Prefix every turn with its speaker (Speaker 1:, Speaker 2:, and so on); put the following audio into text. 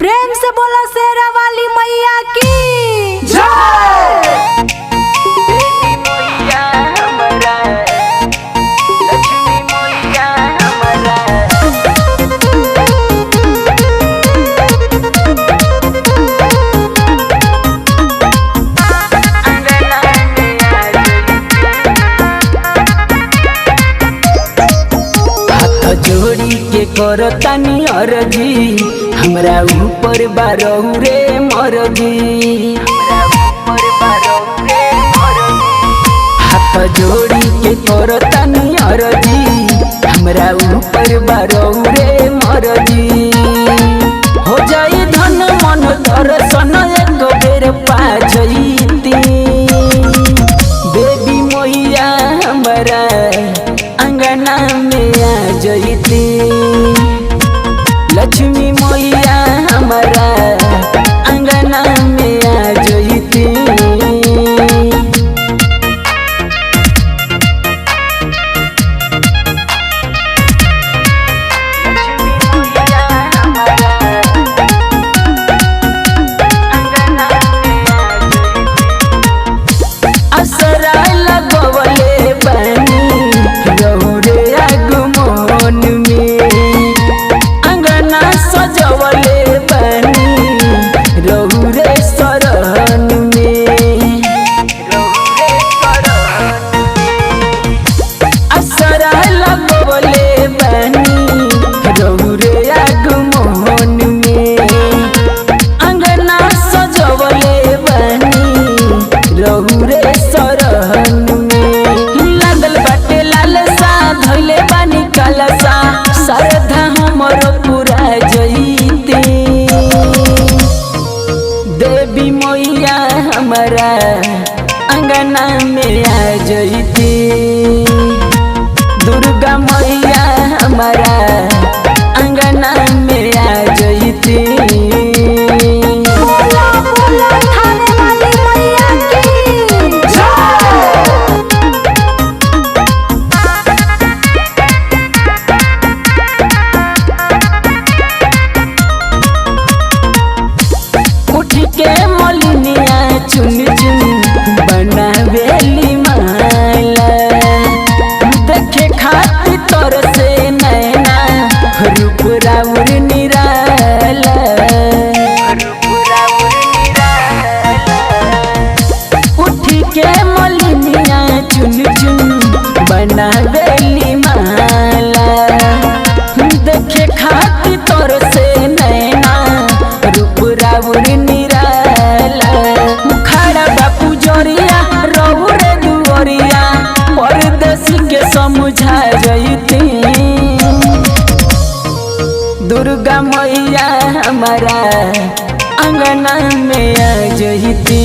Speaker 1: प्रेम से बोला शेरा वाली मैया की जय।
Speaker 2: देवी मैया हमारा, लक्ष्मी मैया हमारा, अंगना में आ
Speaker 3: हाथ जोड़ी के करतानी अरजी हमरा ऊपर बारहु रे मरजी।
Speaker 2: ऊपर बारो रे
Speaker 3: हाथ जोड़ी के करतानी अरजी हमरा ऊपर बारहु रे मरजी। हो जाई धन मन दर्शन एक बेर पा जईती। देवी मैया हमरा अंगना में आ जईती। लक्ष्मी मैया हमारा अंगना में आ जईती।
Speaker 2: लक्ष्मी मैया हमारा, अंगना में आ
Speaker 3: असरा लगवले बनी रहुरे आगमन में। अंगना सजवले बनी रहुरे शरण में। असरा लगवले बनी रहुरे आगमन में। अंगना सजवले बनी रहुरे शरण में। लागल बाटे लालसा धइले बानी कलसा श्रद्धा हमर पूरा जईते। देवी मैया हमारा अंगना में आ जईती। दुर्गा मैया हमारा अंगना में आ जईती।
Speaker 1: बोला बोला थाने वाली मैया की जय।
Speaker 3: उठ के मलिनिया चुन चुन बनावेली माला। देखे खातिर तोर से नैना रूप राउर निराला। उठ के मलिनिया चुन चुन बनावेली माला। देखे खातिर तोर से नैना रूप राउर निराला। खड़ा बापू जोरिया रहुरे दुआरिया परदेसी के समझा जईती। दुर्गा मैया हमारा अंगना में आ जईती।